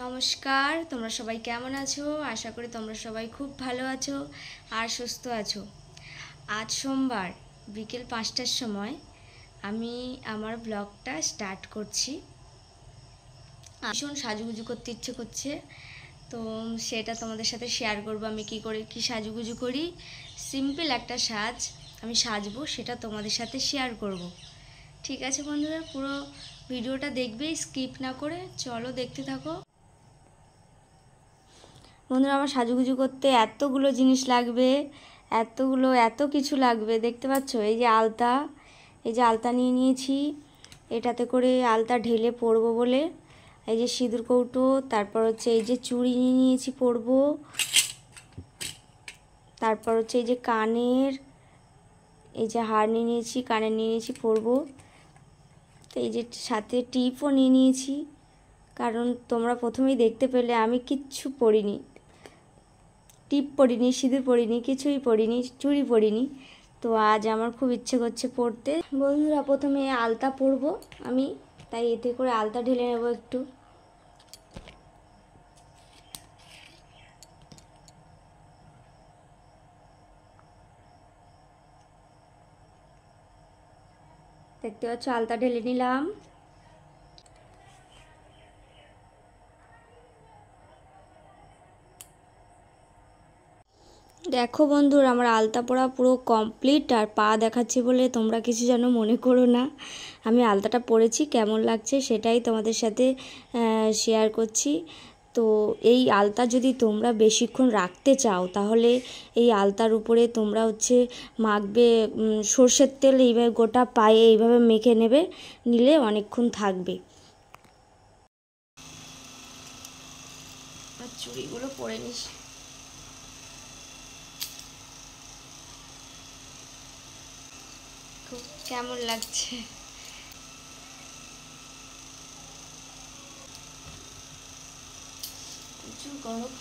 নমস্কার, তোমরা সবাই কেমন আছো? আশা করি তোমরা সবাই খুব ভালো আছো আর সুস্থ আছো। আজ সোমবার বিকেল 5টার সময় আমি আমার ব্লগটা স্টার্ট করছি। ভীষণ সাজুগুজু করতে ইচ্ছে করছে, তো সেটা তোমাদের সাথে শেয়ার করবো। আমি কি সাজুগুজু করি, সিম্পল একটা সাজ আমি সাজবো, সেটা তোমাদের সাথে শেয়ার করব। ঠিক আছে বন্ধুরা, পুরো ভিডিওটা দেখবে স্কিপ না করে। চলো দেখতে থাকো। বন্ধুরা, আমার সাজুগুজু করতে এতগুলো জিনিস লাগবে, এত কিছু লাগবে। দেখতে পাচ্ছ, এই যে আলতা নিয়ে নিয়েছি, এটাতে করে আলতা ঢেলে পরবো বলে। এই যে সিঁদুর কৌটো, তারপর হচ্ছে এই যে চুড়ি নিয়ে নিয়েছি পরবো, তারপর হচ্ছে এই যে কানের, এই যে হার নিয়ে নিয়েছি, কানের নিয়ে নিয়েছি পরবো। তো এই যে সাথে টিপও নিয়ে নিয়েছি, কারণ তোমরা প্রথমেই দেখতে পেলে আমি কিচ্ছু পরিনি, টিপ পরিনি, সিঁদুর পরিনি, কিছুই পরিনি, চুড়ি পরিনি। তো আজ আমার খুব ইচ্ছে করছে পরতে। বন্ধুরা, প্রথমে আলতা পরবো আমি, তাই এতে করে আলতা ঢেলে নেব একটু। দেখতে পাচ্ছ, আলতা ঢেলে নিলাম। দেখো বন্ধুরা, আমার আলতা পরা পুরো কমপ্লিট। আর পা দেখাচ্ছি বলে তোমরা কিছু যেন মনে করো না। আমি আলতাটা পরেছি, কেমন লাগছে সেটাই তোমাদের সাথে শেয়ার করছি। তো এই আলতা যদি তোমরা বেশিক্ষণ রাখতে চাও, তাহলে এই আলতার উপরে তোমরা হচ্ছে মাখবে সর্ষের তেল, এইভাবে গোটা পায়ে এইভাবে মেখে নেবে, নিলে অনেকক্ষণ থাকবে। আর চুড়িগুলো পরে নিস। খুব কেমন লাগছে? প্রচুর গরম।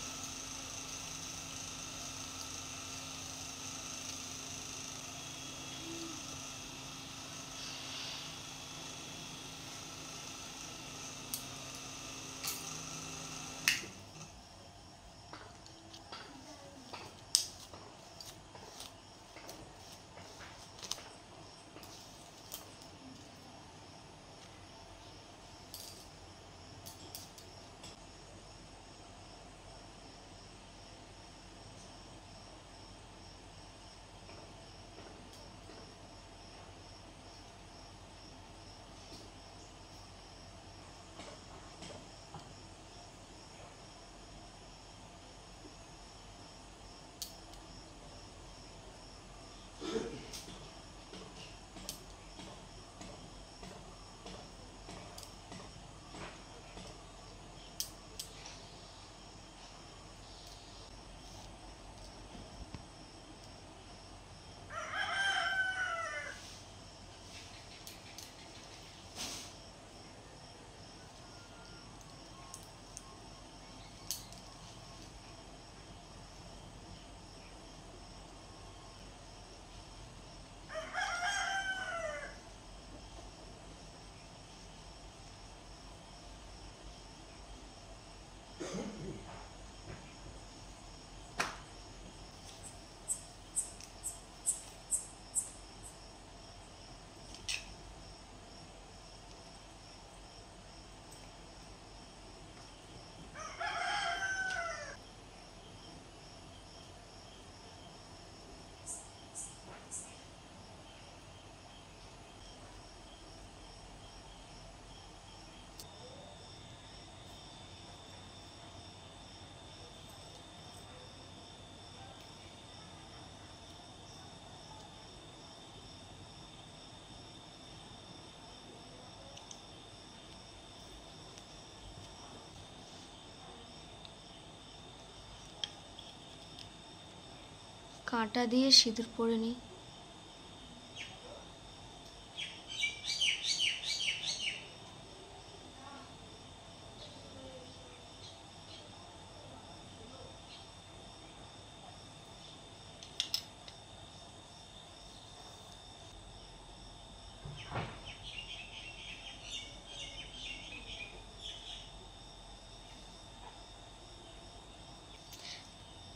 কাঁটা দিয়ে সিঁদুর পরে নিই।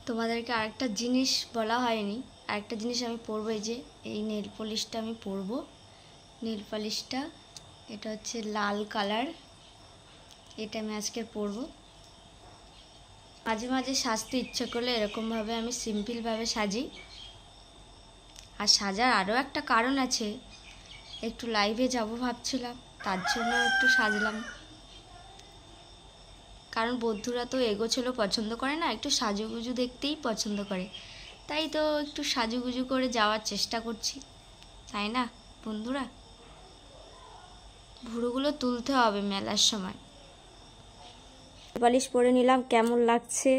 তোমাদেরকে আরেকটা জিনিস বলা হয়নি, আরেকটা জিনিস আমি পরবো। এই যে এই নেল পলিশটা আমি পরবো। নেল পলিশটা এটা হচ্ছে লাল কালার, এটা আমি আজকে পরবো। মাঝে মাঝে সাজতে ইচ্ছে করলে এরকমভাবে আমি সিম্পলভাবে সাজি। আর সাজার আরও একটা কারণ আছে, একটু লাইভে যাব ভাবছিলাম, তার জন্য একটু সাজলাম। কারণ বন্ধুরা তো এগোছালো পছন্দ করে না, একটু সাজুগুজু দেখতেই পছন্দ করে, তাই তো একটু সাজুগুজু করে যাওয়ার চেষ্টা করছি, তাই না বন্ধুরা? ভুরুগুলো তুলতে হবে মেলার সময়। পালিশ পরে নিলাম, কেমন লাগছে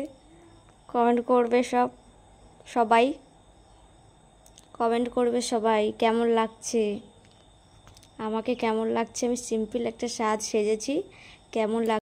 কমেন্ট করবে সবাই কমেন্ট করবে সবাই কেমন লাগছে, আমাকে কেমন লাগছে। আমি সিম্পল একটা সাজ সেজেছি, কেমন লাগ